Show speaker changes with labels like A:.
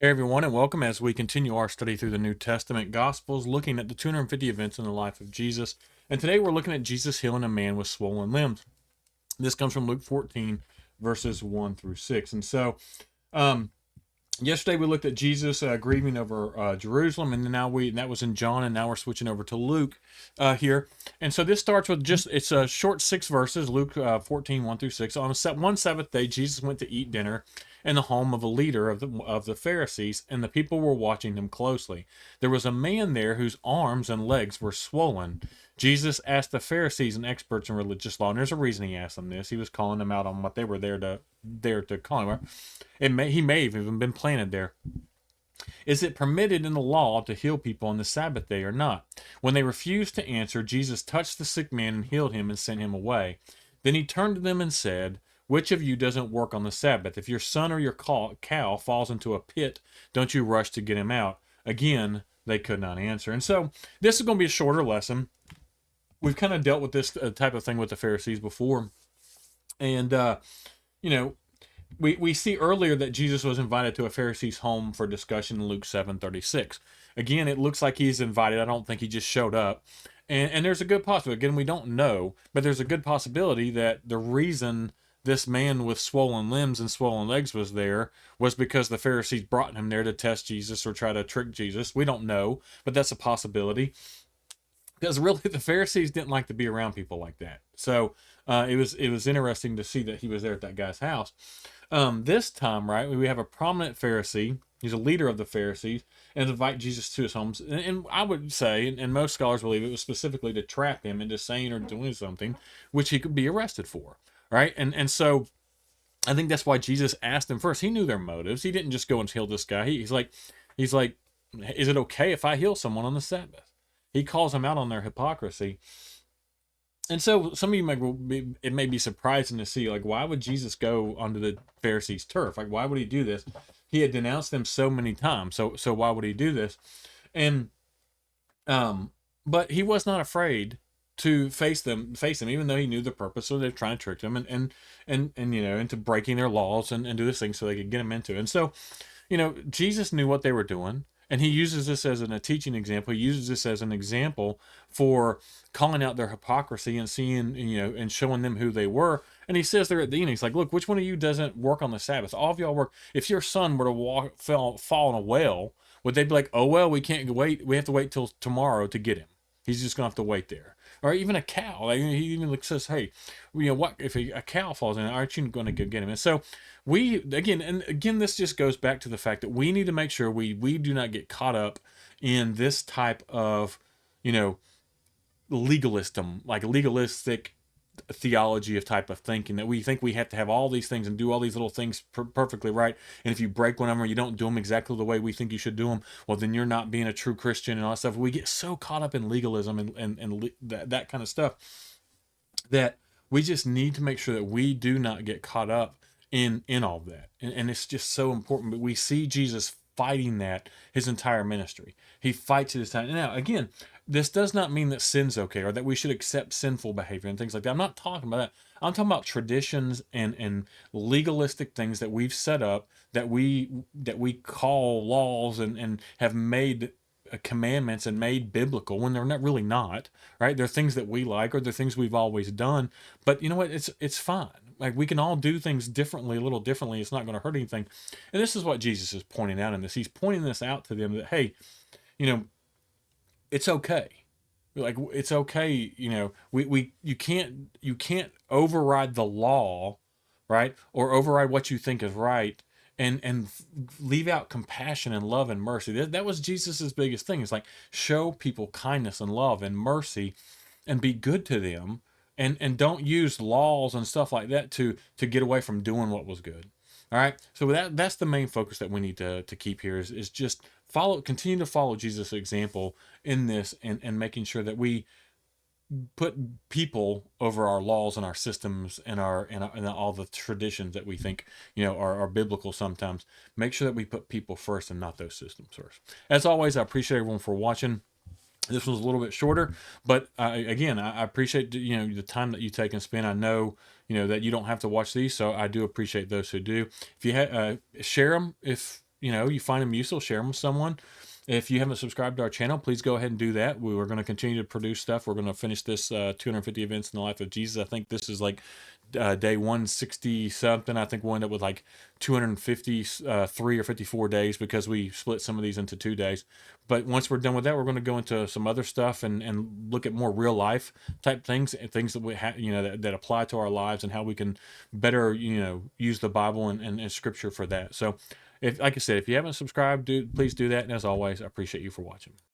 A: Hey everyone, and welcome as we continue our study through the New Testament Gospels, looking at the 250 events in the life of Jesus. And today we're looking at Jesus healing a man with swollen limbs. This comes from Luke 14, verses 1 through 6. Um, Yesterday we looked at Jesus grieving over Jerusalem, and that was in John, and now we're switching over to Luke here. And so this starts with it's a short 6 verses, Luke 14, 1 through 6. On one Sabbath day, Jesus went to eat dinner in the home of a leader of the Pharisees, and the people were watching him closely. There was a man there whose arms and legs were swollen. Jesus asked the Pharisees and experts in religious law, and there's a reason he asked them this. He was calling them out on what they were there to call him. He may have even been planted there. Is it permitted in the law to heal people on the Sabbath day or not? When they refused to answer, Jesus touched the sick man and healed him and sent him away. Then he turned to them and said, "Which of you doesn't work on the Sabbath? If your son or your cow falls into a pit, don't you rush to get him out?" Again, they could not answer. And so this is going to be a shorter lesson. We've kind of dealt with this type of thing with the Pharisees before. And, you know, we see earlier that Jesus was invited to a Pharisee's home for discussion in Luke 7:36. Again, it looks like he's invited. I don't think he just showed up. And there's a good possibility. Again, we don't know, but there's a good possibility that the reason this man with swollen limbs and swollen legs was there was because the Pharisees brought him there to test Jesus or try to trick Jesus. We don't know, but that's a possibility. Because really, the Pharisees didn't like to be around people like that. So it was interesting to see that he was there at that guy's house. This time, right, we have a prominent Pharisee. He's a leader of the Pharisees, and invite Jesus to his homes. And I would say, and most scholars believe it was specifically to trap him into saying or doing something which he could be arrested for, right? And so I think that's why Jesus asked him first. He knew their motives. He didn't just go and heal this guy. He's like, is it okay if I heal someone on the Sabbath? He calls them out on their hypocrisy. And so some of you it may be surprising to see, like, why would Jesus go onto the Pharisees' turf? Like, why would he do this? He had denounced them so many times. So why would he do this? And um, but he was not afraid to face them, even though he knew the purpose. So they're trying to trick them and into breaking their laws and do this thing so they could get him into it. And so Jesus knew what they were doing, and he uses this as a teaching example. He uses this as an example for calling out their hypocrisy and seeing, and showing them who they were. And he says there at the end, he's like, "Look, which one of you doesn't work on the Sabbath? All of y'all work. If your son were to fall in a well, would they be like, oh, well, we can't wait. We have to wait till tomorrow to get him. He's just going to have to wait there." Or even a cow. Like, he even says, "Hey, what if a cow falls in? Aren't you going to go get him?" And so we again, this just goes back to the fact that we need to make sure we do not get caught up in this type of you know legalism, like legalistic theology of type of thinking, that we think we have to have all these things and do all these little things perfectly right, and if you break one of them or you don't do them exactly the way we think you should do them, well, then you're not being a true Christian and all that stuff. We get so caught up in legalism and that kind of stuff, that we just need to make sure that we do not get caught up in all of that. And it's just so important. But we see Jesus fighting that his entire ministry. He fights it his time. Now, again, this does not mean that sin's okay or that we should accept sinful behavior and things like that. I'm not talking about that. I'm talking about traditions and legalistic things that we've set up, that we call laws and have made commandments and made biblical when they're not really not, right? They're things that we like, or they're things we've always done. But you know what? It's fine. Like, we can all do things differently, a little differently. It's not going to hurt anything. And this is what Jesus is pointing out in this. He's pointing this out to them, that, hey, you know, it's okay. Like, it's okay. You can't override the law, right? Or override what you think is right, and leave out compassion and love and mercy. That was Jesus's biggest thing. It's like, show people kindness and love and mercy, and be good to them, and don't use laws and stuff like that to get away from doing what was good. All right. So that's the main focus that we need to keep here, is just continue to follow Jesus' example in this, and making sure that we put people over our laws and our systems and all the traditions that we think are biblical. Sometimes make sure that we put people first and not those systems first. As always, I appreciate everyone for watching. This was a little bit shorter, but again, I appreciate the time that you take and spend. I know that you don't have to watch these, so I do appreciate those who do. If you share them, if you find them useful, share them with someone. If you haven't subscribed to our channel, please go ahead and do that. We are going to continue to produce stuff. We're going to finish this 250 events in the life of Jesus. I think this is like day 160 something. I think we'll end up with like 253 or 54 days because we split some of these into 2 days. But once we're done with that, we're going to go into some other stuff and look at more real life type things and things that we that apply to our lives and how we can better use the Bible and Scripture for that. So, if like I said, if you haven't subscribed, please do that. And as always, I appreciate you for watching.